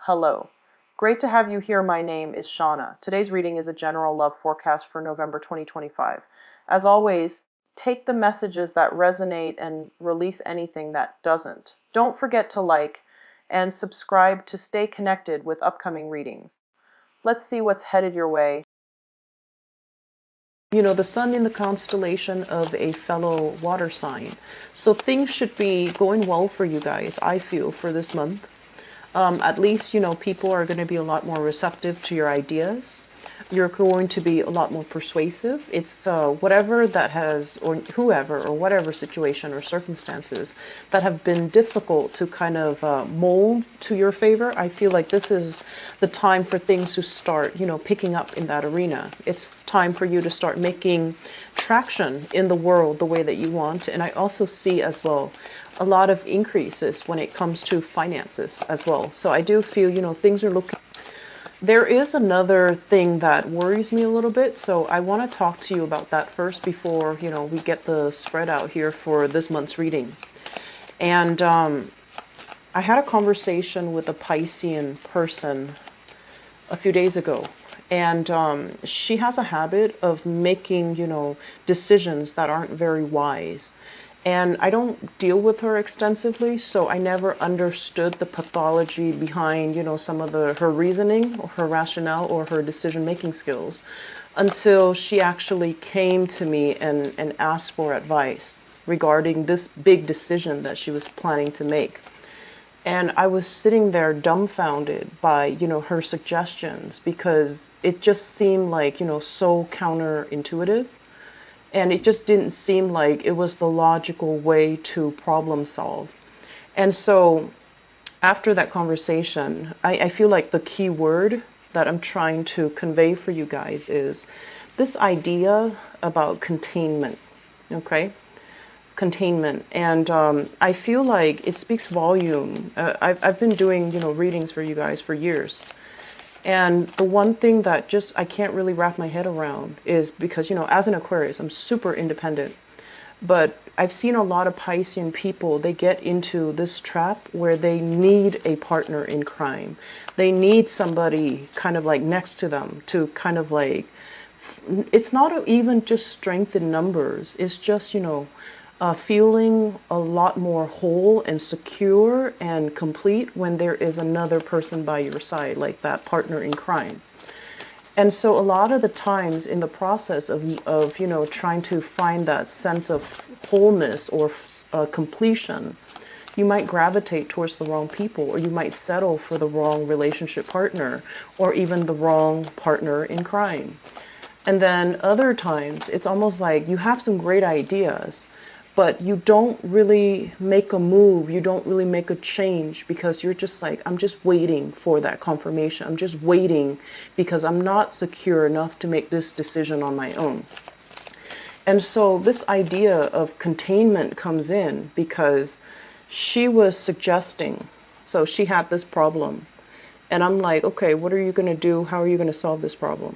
Hello. Great to have you here. My name is Shauna. Today's reading is a general love forecast for November 2025. As always, take the messages that resonate and release anything that doesn't. Don't forget to like and subscribe to stay connected with upcoming readings. Let's see what's headed your way. The sun in the constellation of a fellow water sign. So things should be going well for you guys, I feel, for this month. At least, people are going to be a lot more receptive to your ideas. You're going to be a lot more persuasive. It's whatever that has, or whoever, or whatever situation or circumstances that have been difficult to kind of mold to your favor. I feel like this is the time for things to start, picking up in that arena. It's time for you to start making traction in the world the way that you want. And I also see as well a lot of increases when it comes to finances as well. So I do feel, things are looking. There is another thing that worries me a little bit, so I want to talk to you about that first before, we get the spread out here for this month's reading. And I had a conversation with a Piscean person a few days ago, and she has a habit of making, decisions that aren't very wise. And I don't deal with her extensively, so I never understood the pathology behind, some of her reasoning or her rationale or her decision-making skills until she actually came to me and asked for advice regarding this big decision that she was planning to make. And I was sitting there dumbfounded by, her suggestions because it just seemed like, so counterintuitive. And it just didn't seem like it was the logical way to problem solve. And so after that conversation, I feel like the key word that I'm trying to convey for you guys is this idea about containment, okay? Containment. And I feel like it speaks volume. I've been doing, readings for you guys for years. And the one thing that just I can't really wrap my head around is because, as an Aquarius, I'm super independent. But I've seen a lot of Piscean people, they get into this trap where they need a partner in crime. They need somebody kind of like next to them to kind of like, it's not even just strength in numbers. It's just, feeling a lot more whole and secure and complete when there is another person by your side, like that partner in crime. And so a lot of the times in the process of trying to find that sense of wholeness or completion, you might gravitate towards the wrong people, or you might settle for the wrong relationship partner, or even the wrong partner in crime. And then other times, it's almost like you have some great ideas, but you don't really make a move, you don't really make a change because you're just like, I'm just waiting for that confirmation. I'm just waiting because I'm not secure enough to make this decision on my own. And so this idea of containment comes in because she was suggesting, so she had this problem. And I'm like, okay, what are you going to do? How are you going to solve this problem?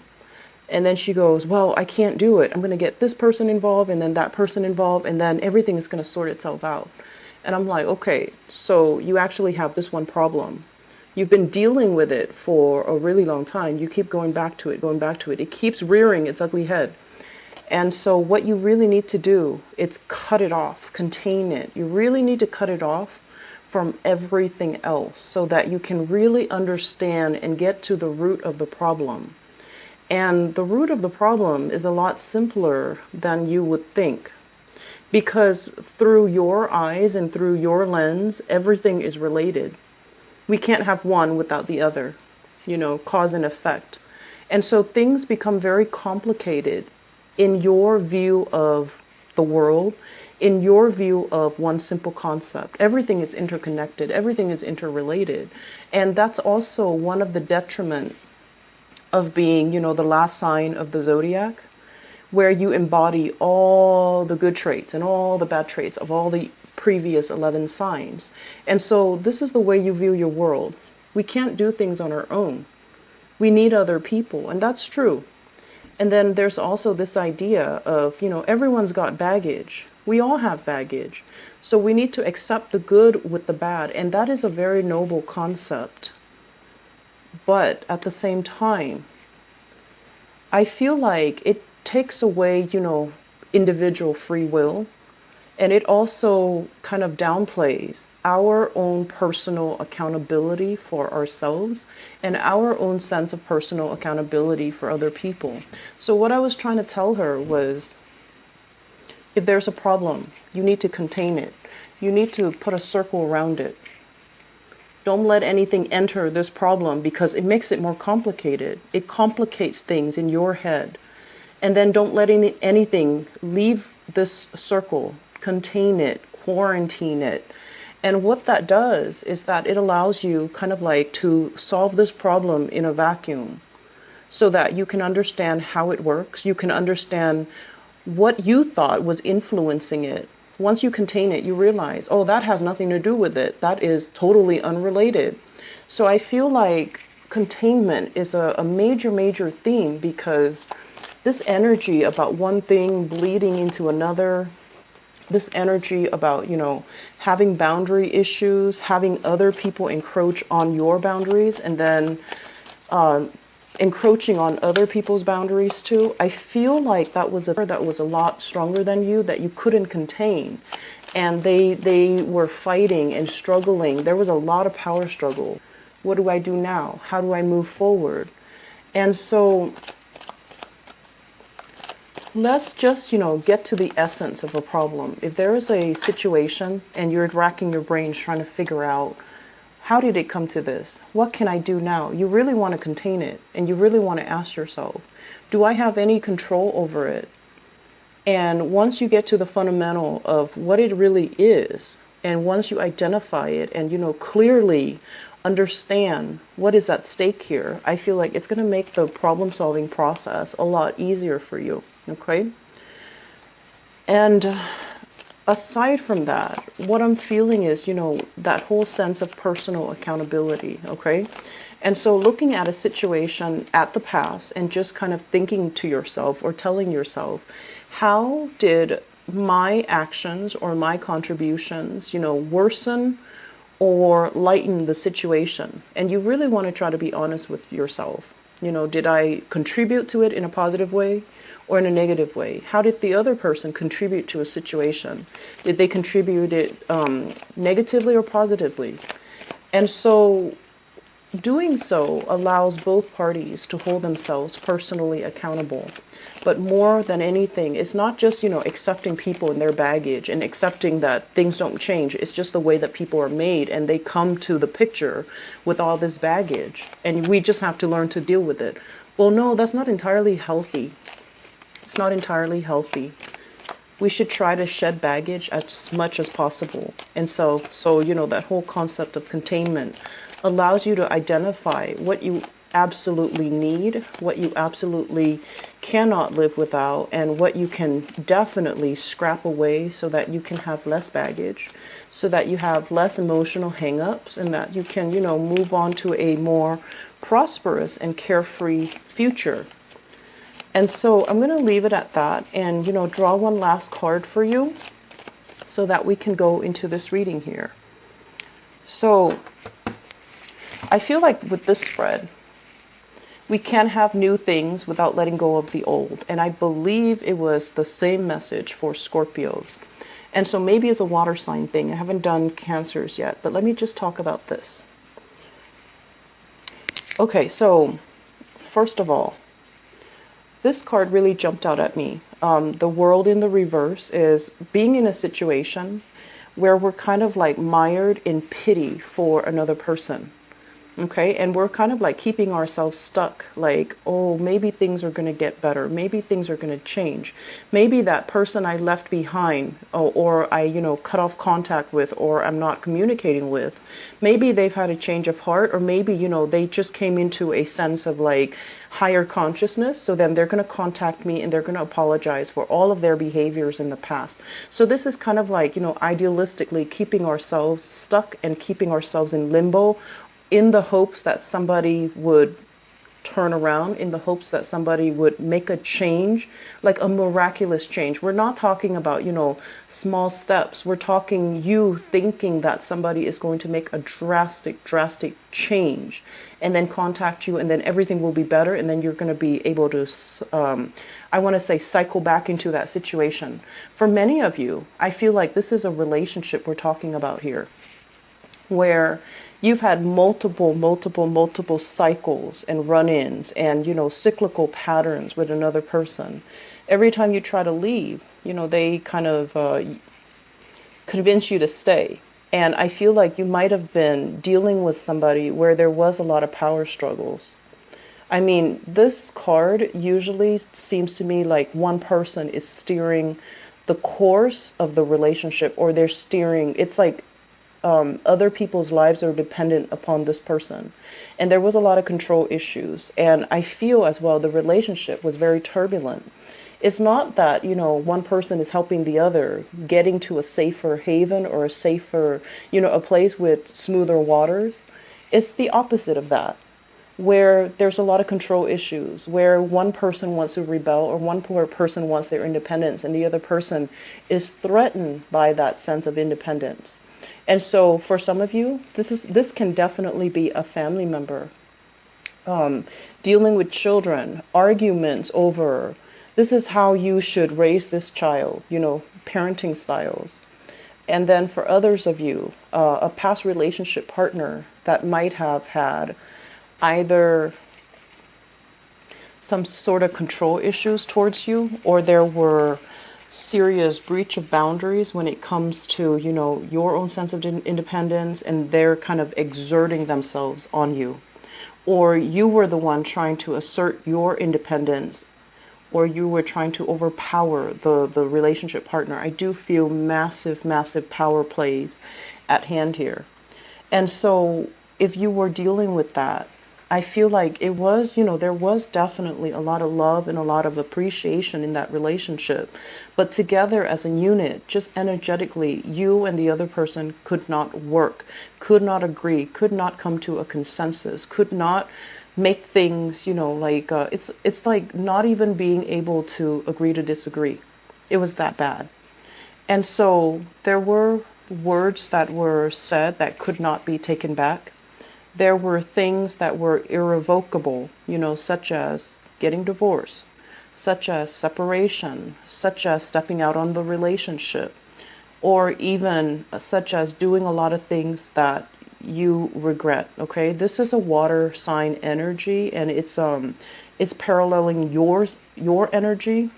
And then she goes, well, I can't do it. I'm going to get this person involved and then that person involved, and then everything is going to sort itself out. And I'm like, okay, so you actually have this one problem. You've been dealing with it for a really long time. You keep going back to it, going back to it. It keeps rearing its ugly head. And so what you really need to do is cut it off, contain it. You really need to cut it off from everything else so that you can really understand and get to the root of the problem. And the root of the problem is a lot simpler than you would think, because through your eyes and through your lens, everything is related. We can't have one without the other, cause and effect. And so things become very complicated in your view of the world, in your view of one simple concept. Everything is interconnected, everything is interrelated. And that's also one of the detriments of being, the last sign of the zodiac, where you embody all the good traits and all the bad traits of all the previous 11 signs. And so this is the way you view your world. We can't do things on our own. We need other people, and that's true. And then there's also this idea of, everyone's got baggage. We all have baggage. So we need to accept the good with the bad, and that is a very noble concept. But at the same time, I feel like it takes away, individual free will. And it also kind of downplays our own personal accountability for ourselves and our own sense of personal accountability for other people. So what I was trying to tell her was, if there's a problem, you need to contain it. You need to put a circle around it. Don't let anything enter this problem because it makes it more complicated. It complicates things in your head. And then don't let anything leave this circle. Contain it, quarantine it. And what that does is that it allows you kind of like to solve this problem in a vacuum so that you can understand how it works. You can understand what you thought was influencing it. Once you contain it, you realize, oh, that has nothing to do with it. That is totally unrelated. So I feel like containment is a major, major theme, because this energy about one thing bleeding into another, this energy about, having boundary issues, having other people encroach on your boundaries, and then encroaching on other people's boundaries too. I feel like that was a lot stronger than you, that you couldn't contain. And they were fighting and struggling. There was a lot of power struggle. What do I do now? How do I move forward? And so let's just, get to the essence of a problem. If there is a situation and you're racking your brains trying to figure out, how did it come to this? What can I do now? You really want to contain it, and you really want to ask yourself, do I have any control over it? And once you get to the fundamental of what it really is, and once you identify it and, clearly understand what is at stake here, I feel like it's going to make the problem-solving process a lot easier for you. Okay? And aside from that, what I'm feeling is, that whole sense of personal accountability. Okay? And so looking at a situation at the past and just kind of thinking to yourself or telling yourself, how did my actions or my contributions, worsen or lighten the situation? And you really want to try to be honest with yourself. Did I contribute to it in a positive way or in a negative way? How did the other person contribute to a situation? Did they contribute it negatively or positively? And so doing so allows both parties to hold themselves personally accountable. But more than anything, it's not just, accepting people and their baggage and accepting that things don't change. It's just the way that people are made, and they come to the picture with all this baggage, and we just have to learn to deal with it. Well, no, that's not entirely healthy. It's not entirely healthy. We should try to shed baggage as much as possible. And so that whole concept of containment allows you to identify what you absolutely need, what you absolutely cannot live without, and what you can definitely scrap away so that you can have less baggage, so that you have less emotional hang-ups, and that you can, move on to a more prosperous and carefree future. And so I'm going to leave it at that and, draw one last card for you so that we can go into this reading here. So I feel like with this spread, we can't have new things without letting go of the old. And I believe it was the same message for Scorpios. And so maybe it's a water sign thing. I haven't done Cancers yet, but let me just talk about this. Okay, so first of all, this card really jumped out at me. The World in the reverse is being in a situation where we're kind of like mired in pity for another person. Okay, and we're kind of like keeping ourselves stuck, like, oh, maybe things are going to get better. Maybe things are going to change. Maybe that person I left behind or I, cut off contact with, or I'm not communicating with, maybe they've had a change of heart, or maybe, they just came into a sense of like higher consciousness. So then they're going to contact me and they're going to apologize for all of their behaviors in the past. So this is kind of like, idealistically keeping ourselves stuck and keeping ourselves in limbo, in the hopes that somebody would turn around in the hopes that somebody would make a change, like a miraculous change. We're not talking about, small steps. We're talking you thinking that somebody is going to make a drastic change and then contact you, and then everything will be better, and then you're going to be able to, I want to say, cycle back into that situation. For many of you, I feel like this is a relationship we're talking about here, where you've had multiple cycles and run-ins and, cyclical patterns with another person. Every time you try to leave, they kind of convince you to stay. And I feel like you might have been dealing with somebody where there was a lot of power struggles. I mean, this card usually seems to me like one person is steering the course of the relationship, or they're steering, it's like other people's lives are dependent upon this person. And there was a lot of control issues. And I feel as well the relationship was very turbulent. It's not that, one person is helping the other getting to a safer haven or a safer, a place with smoother waters. It's the opposite of that, where there's a lot of control issues, where one person wants to rebel or one person wants their independence and the other person is threatened by that sense of independence. And so for some of you, this can definitely be a family member, dealing with children, arguments over, this is how you should raise this child, parenting styles. And then for others of you, a past relationship partner that might have had either some sort of control issues towards you, or there were serious breach of boundaries when it comes to, your own sense of independence, and they're kind of exerting themselves on you. Or you were the one trying to assert your independence, or you were trying to overpower the relationship partner. I do feel massive power plays at hand here. And so if you were dealing with that, I feel like it was, there was definitely a lot of love and a lot of appreciation in that relationship. But together as a unit, just energetically, you and the other person could not work, could not agree, could not come to a consensus, could not make things, it's like not even being able to agree to disagree. It was that bad. And so there were words that were said that could not be taken back. There were things that were irrevocable, such as getting divorced, such as separation, such as stepping out on the relationship, or even such as doing a lot of things that you regret. Okay, this is a water sign energy, and it's paralleling your energy,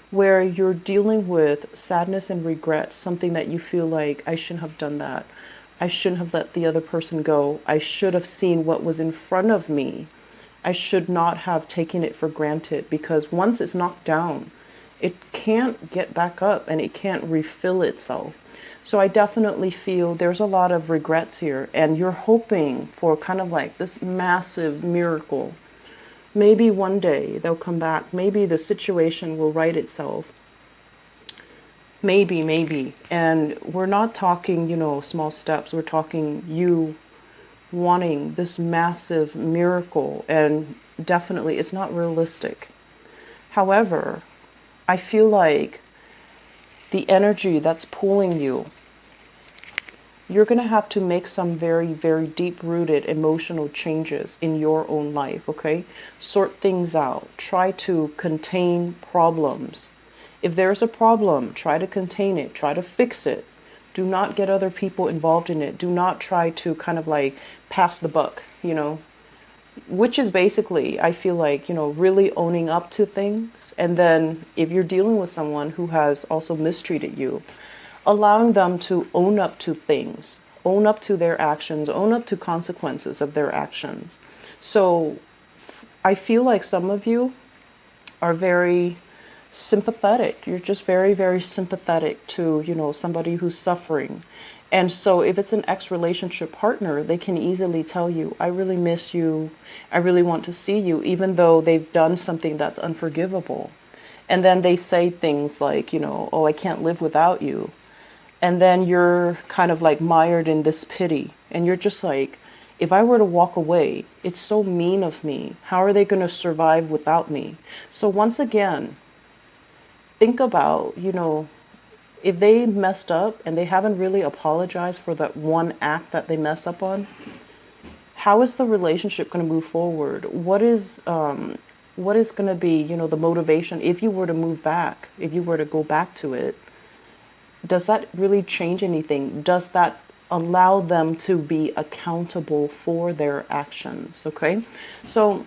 where you're dealing with sadness and regret, something that you feel like, I shouldn't have done that. I shouldn't have let the other person go. I should have seen what was in front of me. I should not have taken it for granted, because once it's knocked down, it can't get back up and it can't refill itself. So I definitely feel there's a lot of regrets here, and you're hoping for kind of like this massive miracle. Maybe one day they'll come back. Maybe the situation will right itself. Maybe. And we're not talking, small steps. We're talking you wanting this massive miracle, and definitely it's not realistic. However, I feel like the energy that's pulling you, you're going to have to make some very deep-rooted emotional changes in your own life, okay? Sort things out. Try to contain problems. If there's a problem, try to contain it. Try to fix it. Do not get other people involved in it. Do not try to kind of like pass the buck, which is basically, I feel like, really owning up to things. And then if you're dealing with someone who has also mistreated you, allowing them to own up to things, own up to their actions, own up to consequences of their actions. So I feel like some of you are very sympathetic. You're just very sympathetic to, somebody who's suffering. And so if it's an ex-relationship partner, they can easily tell you, I really miss you. I really want to see you, even though they've done something that's unforgivable. And then they say things like, oh, I can't live without you. And then you're kind of like mired in this pity. And you're just like, If I were to walk away, it's so mean of me. How are they going to survive without me? So once again, think about, if they messed up and they haven't really apologized for that one act that they messed up on, how is the relationship going to move forward? What is going to be, the motivation if you were to move back, if you were to go back to it? Does that really change anything? Does that allow them to be accountable for their actions? Okay, so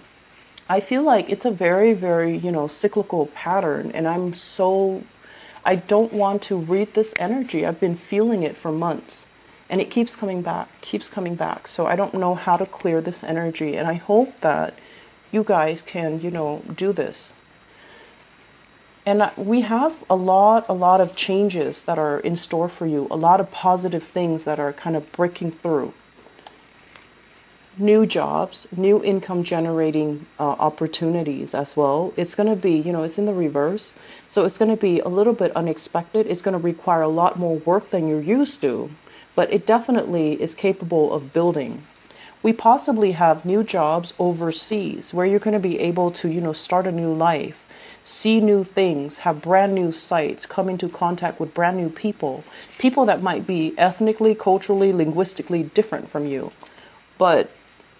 I feel like it's a very, very, cyclical pattern, and I don't want to read this energy. I've been feeling it for months, and it keeps coming back, keeps coming back. So I don't know how to clear this energy, and I hope that you guys can, do this. And we have a lot of changes that are in store for you, a lot of positive things that are kind of breaking through. New jobs, new income generating opportunities as well. It's going to be, it's in the reverse. So it's going to be a little bit unexpected. It's going to require a lot more work than you're used to, but it definitely is capable of building. We possibly have new jobs overseas where you're going to be able to, start a new life, see new things, have brand new sites, come into contact with brand new people that might be ethnically, culturally, linguistically different from you. But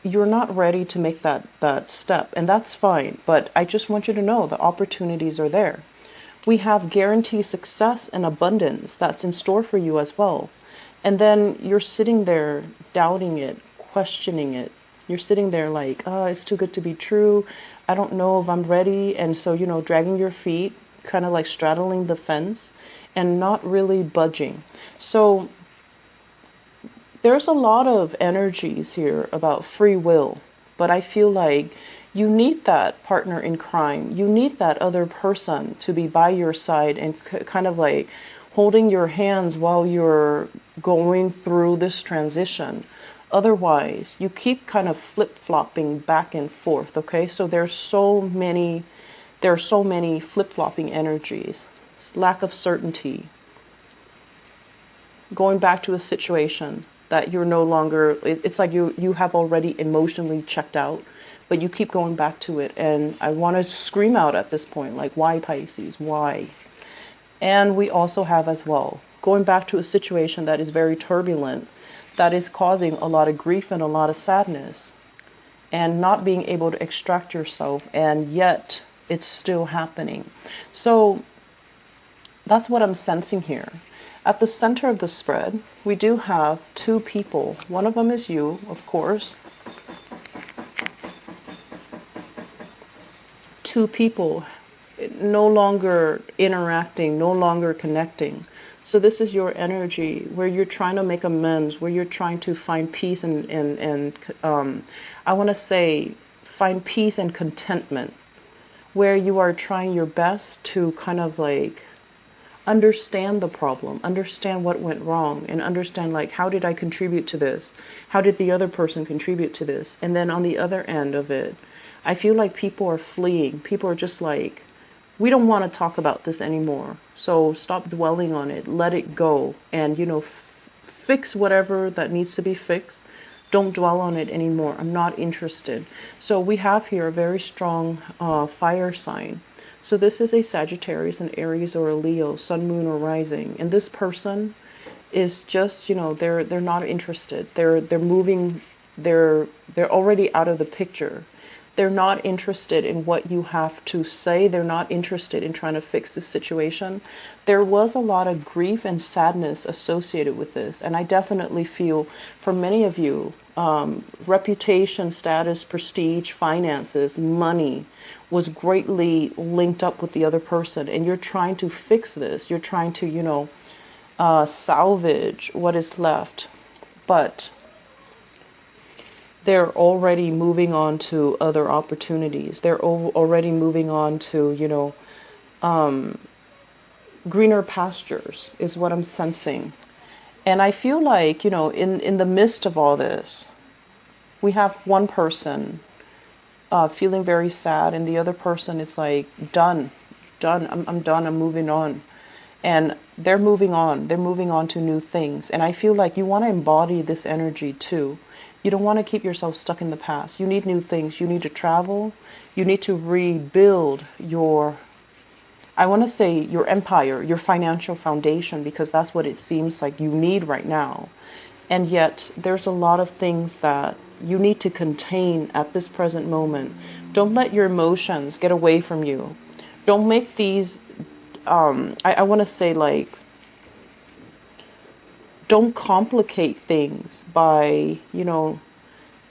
you're not ready to make that step, and that's fine. But I just want you to know the opportunities are there. We have guaranteed success and abundance that's in store for you as well. And then you're sitting there doubting it, questioning it. You're sitting there like, oh, it's too good to be true. I don't know if I'm ready. And so, dragging your feet, kind of like straddling the fence and not really budging. So there's a lot of energies here about free will, but I feel like you need that partner in crime. You need that other person to be by your side and kind of like holding your hands while you're going through this transition. Otherwise, you keep kind of flip-flopping back and forth, okay? So there are so many flip-flopping energies. Lack of certainty. Going back to a situation that you're no longer, it's like you have already emotionally checked out, but you keep going back to it. And I want to scream out at this point, like, why, Pisces? Why? And we also have as well, going back to a situation that is very turbulent, that is causing a lot of grief and a lot of sadness, and not being able to extract yourself, and yet it's still happening. So that's what I'm sensing here. At the center of the spread, we do have two people. One of them is you, of course. Two people no longer interacting, no longer connecting. So this is your energy where you're trying to make amends, where you're trying to find peace and I want to say find peace and contentment, where you are trying your best to kind of like understand the problem, understand what went wrong, and understand like, how did I contribute to this? How did the other person contribute to this? And then on the other end of it, I feel like people are fleeing. People are just like, we don't want to talk about this anymore. So stop dwelling on it. Let it go. And, fix whatever that needs to be fixed. Don't dwell on it anymore. I'm not interested. So we have here a very strong fire sign. So this is a Sagittarius, an Aries, or a Leo, Sun, Moon, or Rising. And this person is just, they're not interested. They're moving. They're already out of the picture. They're not interested in what you have to say. They're not interested in trying to fix the situation. There was a lot of grief and sadness associated with this. And I definitely feel for many of you, reputation, status, prestige, finances, money was greatly linked up with the other person. And you're trying to fix this. You're trying to, salvage what is left. But they're already moving on to other opportunities. They're already moving on to, greener pastures is what I'm sensing. And I feel like, in the midst of all this, we have one person feeling very sad, and the other person is like, done, I'm done, I'm moving on. And they're moving on to new things. And I feel like you want to embody this energy too. You don't want to keep yourself stuck in the past. You need new things. You need to travel. You need to rebuild your, I want to say, your empire, your financial foundation, because that's what it seems like you need right now. And yet there's a lot of things that you need to contain at this present moment. Don't let your emotions get away from you. Don't make these, I want to say, like, don't complicate things by,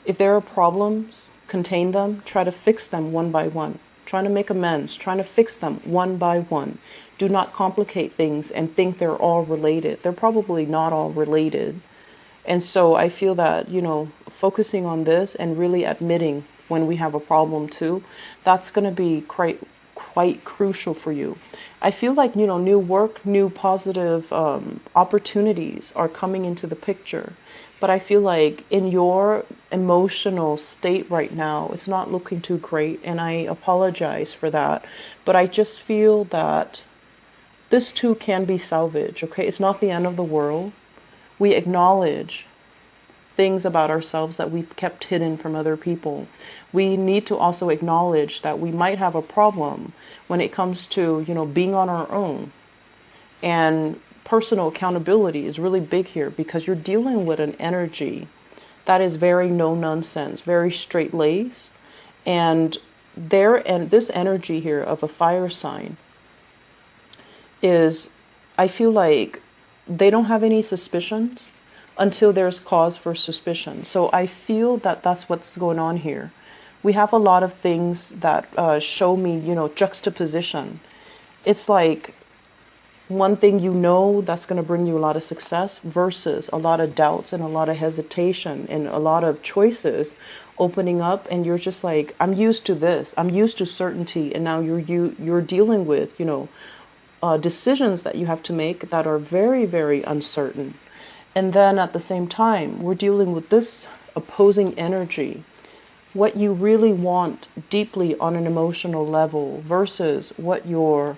if there are problems, contain them, try to fix them one by one. Trying to make amends, trying to fix them one by one. Do not complicate things and think they're all related. They're probably not all related. And so I feel that, focusing on this and really admitting when we have a problem too, that's going to be quite crucial for you. I feel like, new work, new positive opportunities are coming into the picture. But I feel like in your emotional state right now, it's not looking too great. And I apologize for that. But I just feel that this too can be salvaged, okay? It's not the end of the world. We acknowledge things about ourselves that we've kept hidden from other people. We need to also acknowledge that we might have a problem when it comes to, being on our own. And personal accountability is really big here because you're dealing with an energy that is very no nonsense, very straight laced. And this energy here of a fire sign is, I feel like they don't have any suspicions until there's cause for suspicion. So I feel that that's what's going on here. We have a lot of things that show me, juxtaposition. It's like one thing that's going to bring you a lot of success versus a lot of doubts and a lot of hesitation and a lot of choices opening up, and you're just like, I'm used to this. I'm used to certainty, and now you're dealing with, decisions that you have to make that are very, very uncertain. And then at the same time, we're dealing with this opposing energy, what you really want deeply on an emotional level versus what your